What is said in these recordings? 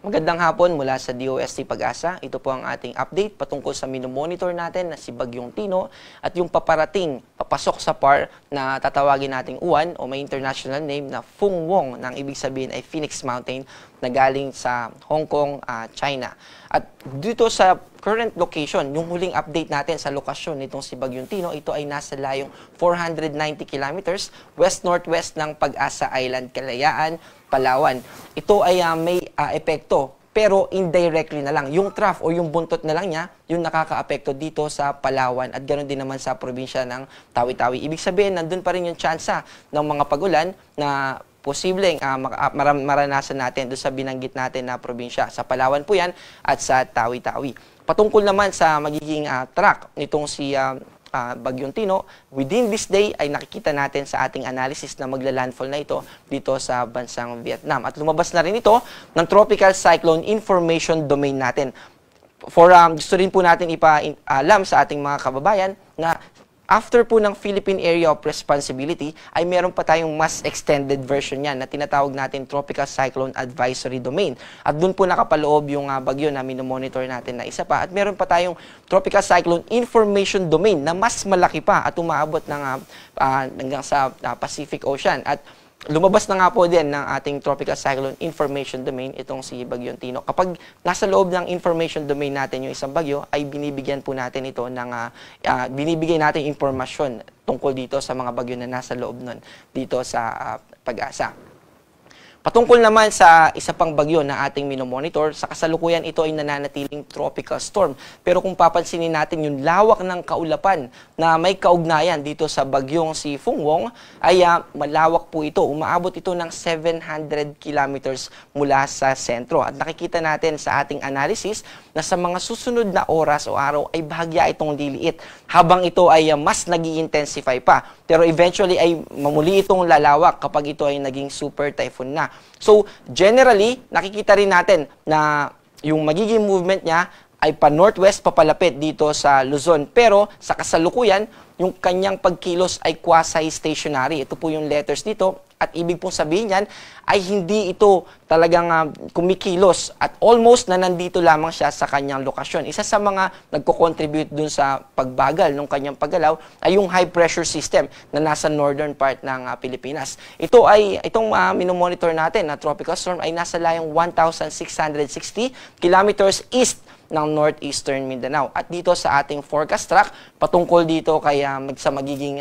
Magandang hapon mula sa DOST Pag-asa. Ito po ang ating update patungkol sa minomonitor natin na si Bagyong Tino at yung paparating, papasok sa PAR na tatawagin nating Uwan o may international name na Fung Wong, nang ibig sabihin ay Phoenix Mountain na galing sa Hong Kong, China. At dito sa current location, yung huling update natin sa lokasyon nitong si Bagyong Tino, ito ay nasa layong 490 kilometers west-northwest ng Pag-asa Island, Kalayaan, Palawan. Ito ay may epekto, pero indirectly na lang. Yung trough o yung buntot na lang niya, yung nakaka-apekto dito sa Palawan at ganoon din naman sa probinsya ng Tawi-Tawi. Ibig sabihin, nandun pa rin yung tsansa ng mga pag-ulan na posibleng maranasan natin doon sa binanggit natin na probinsya. Sa Palawan po yan at sa Tawi-Tawi. Patungkol naman sa magiging track nitong si Bagyong Tino, within this day ay nakikita natin sa ating analysis na magla-landfall na ito dito sa bansang Vietnam. At lumabas na rin ito ng Tropical Cyclone Information Domain natin. Gusto rin po natin ipaalam sa ating mga kababayan na after po ng Philippine Area of Responsibility, ay meron pa tayong mas extended version yan na tinatawag natin Tropical Cyclone Advisory Domain. At doon po nakapaloob yung bagyo na minomonitor natin na isa pa. At meron pa tayong Tropical Cyclone Information Domain na mas malaki pa at umaabot hanggang sa Pacific Ocean. At lumabas na nga po din ng ating Tropical Cyclone Information Domain itong si Bagyong Tino. Kapag nasa loob ng information domain natin yung isang bagyo, ay binibigyan po natin ito ng binibigay natin impormasyon tungkol dito sa mga bagyo na nasa loob nun dito sa Pag-asa. Patungkol naman sa isa pang bagyo na ating minomonitor, sa kasalukuyan ito ay nananatiling tropical storm. Pero kung papansinin natin yung lawak ng kaulapan na may kaugnayan dito sa bagyong si Fung Wong, ay malawak po ito. Umaabot ito ng 700 kilometers mula sa sentro. At nakikita natin sa ating analysis na sa mga susunod na oras o araw ay bahagya itong liliit habang ito ay mas nag-i-intensify pa. Pero eventually ay mamuli itong lalawak kapag ito ay naging super typhoon na. So, generally, nakikita rin natin na yung magiging movement niya ay pa-northwest, papalapit dito sa Luzon. Pero, sa kasalukuyan, yung kanyang pagkilos ay quasi-stationary. Ito po yung letters dito. At ibig pong sabihin yan ay hindi ito talagang kumikilos at almost na nandito lamang siya sa kanyang lokasyon. Isa sa mga nagko-contribute dun sa pagbagal ng kanyang paggalaw ay yung high pressure system na nasa northern part ng Pilipinas. Itong minomonitor natin na tropical storm ay nasa layong 1,660 kilometers east ng northeastern Mindanao. At dito sa ating forecast track, patungkol dito kay sa magiging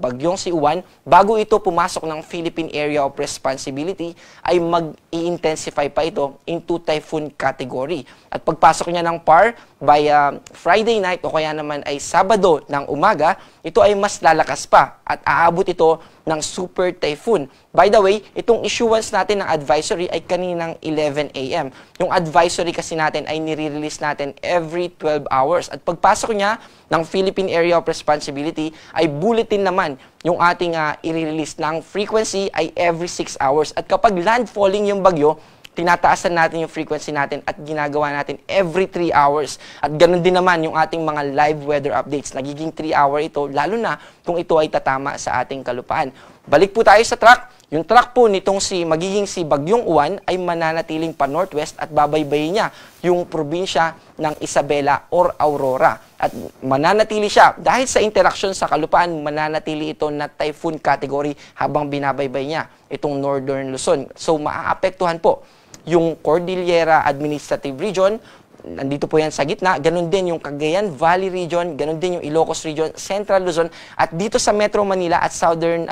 bagyong si Uwan, bago ito pumasok ng Philippine Area of Responsibility, ay mag-i-intensify pa ito into typhoon category. At pagpasok niya ng PAR by Friday night o kaya naman ay Sabado ng umaga, ito ay mas lalakas pa at aabot ito ng super typhoon. By the way, itong issuance natin ng advisory ay kaninang 11 a.m. Yung advisory kasi natin ay nire-release natin every 12 hours. At pagpasok niya ng Philippine Area of Responsibility ay bulletin naman yung ating i-release ng frequency ay every 6 hours. At kapag landfalling yung bagyo, tinataasan natin yung frequency natin at ginagawa natin every 3 hours. At ganun din naman yung ating mga live weather updates. Nagiging 3-hour ito, lalo na kung ito ay tatama sa ating kalupaan. Balik po tayo sa track. Yung track po nitong magiging si Bagyong Uwan ay mananatiling pa northwest at babaybayin niya yung probinsya ng Isabela or Aurora. At mananatili siya dahil sa interaction sa kalupaan, mananatili ito na typhoon category habang binabaybay niya itong northern Luzon. So maaapektuhan po yung Cordillera Administrative Region, nandito po yan sa gitna, ganun din yung Cagayan Valley Region, ganun din yung Ilocos Region, Central Luzon, at dito sa Metro Manila at Southern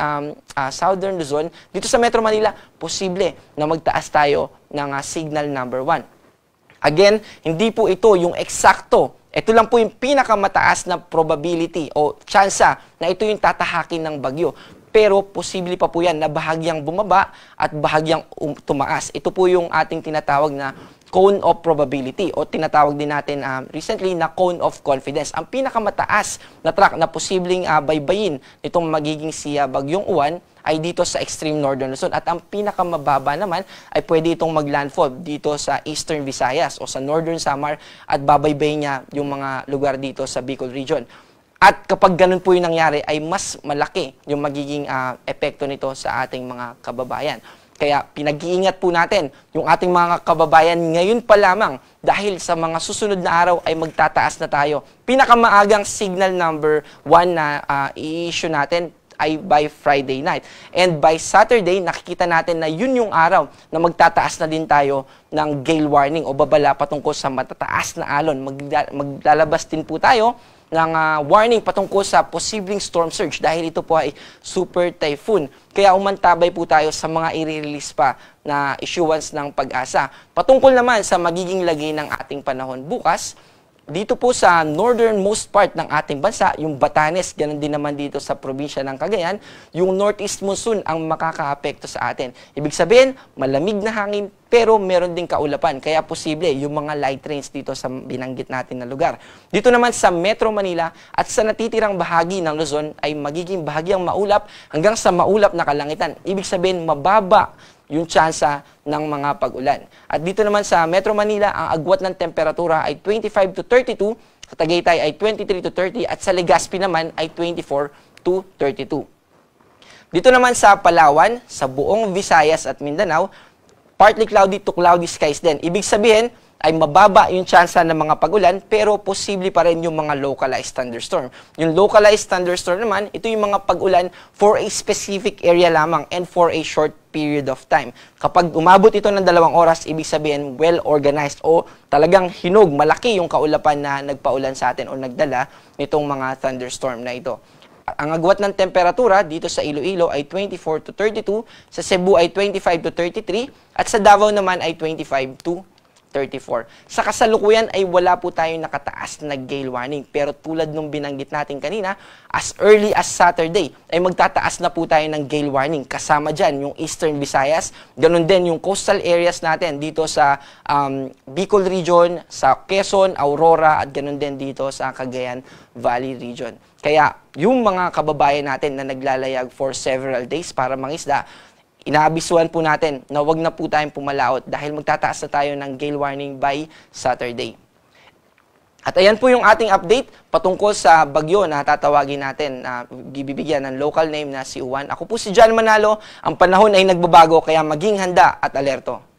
Luzon, dito sa Metro Manila, posible na magtaas tayo ng signal number 1. Again, hindi po ito yung eksakto. Ito lang po yung pinakamataas na probability o tsansa na ito yung tatahakin ng bagyo. Pero posible pa po yan na bahagyang bumaba at bahagyang tumaas. Ito po yung ating tinatawag na cone of probability o tinatawag din natin recently na cone of confidence. Ang pinakamataas na track na posibleng baybayin nitong magiging si Bagyong Uwan ay dito sa extreme northern Luzon. At ang pinakamababa naman ay pwede itong maglandfall dito sa eastern Visayas o sa northern Samar at babaybayin niya yung mga lugar dito sa Bicol region. At kapag ganun po yung nangyari, ay mas malaki yung magiging epekto nito sa ating mga kababayan. Kaya pinag-iingat po natin yung ating mga kababayan ngayon pa lamang dahil sa mga susunod na araw ay magtataas na tayo. Pinakamaagang signal number 1 na i-issue natin ay by Friday night. And by Saturday, nakikita natin na yun yung araw na magtataas na din tayo ng gale warning o babala patungkol sa matataas na alon. Maglalabas din po tayo ng warning patungkol sa posibleng storm surge dahil ito po ay super typhoon. Kaya umantabay po tayo sa mga i-release pa na issuance ng Pag-asa. Patungkol naman sa magiging lagay ng ating panahon bukas, dito po sa northernmost part ng ating bansa, yung Batanes, ganun din naman dito sa probinsya ng Cagayan, yung northeast monsoon ang makakaapekto sa atin. Ibig sabihin, malamig na hangin pero meron ding kaulapan. Kaya posible yung mga light rains dito sa binanggit natin na lugar. Dito naman sa Metro Manila at sa natitirang bahagi ng Luzon ay magiging bahagyang maulap hanggang sa maulap na kalangitan. Ibig sabihin, mababa yung tsansa ng mga pag-ulan. At dito naman sa Metro Manila, ang agwat ng temperatura ay 25 to 32, sa Tagaytay ay 23 to 30, at sa Legazpi naman ay 24 to 32. Dito naman sa Palawan, sa buong Visayas at Mindanao, partly cloudy to cloudy skies din. Ibig sabihin, ay mababa yung tsansa ng mga pag-ulan pero posible pa rin yung mga localized thunderstorm. Yung localized thunderstorm naman, ito yung mga pag-ulan for a specific area lamang and for a short period of time. Kapag umabot ito ng 2 oras, ibig sabihin well-organized o talagang hinog, malaki yung kaulapan na nagpaulan sa atin o nagdala nitong mga thunderstorm na ito. Ang agwat ng temperatura dito sa Iloilo ay 24 to 32, sa Cebu ay 25 to 33, at sa Davao naman ay 25 to 34. Sa kasalukuyan ay wala po tayong nakataas na gale warning. Pero tulad nung binanggit natin kanina, as early as Saturday ay magtataas na po tayo ng gale warning. Kasama dyan yung Eastern Visayas, ganun din yung coastal areas natin dito sa Bicol region, sa Quezon, Aurora, at ganun din dito sa Cagayan Valley region. Kaya yung mga kababayan natin na naglalayag for several days para mangisda, inaabisuhan po natin na wag na po tayong pumalaot dahil magtataas na tayo ng gale warning by Saturday. At ayan po yung ating update patungkol sa bagyo na tatawagin natin na bibigyan ng local name na si Uwan. Ako po si John Manalo. Ang panahon ay nagbabago kaya maging handa at alerto.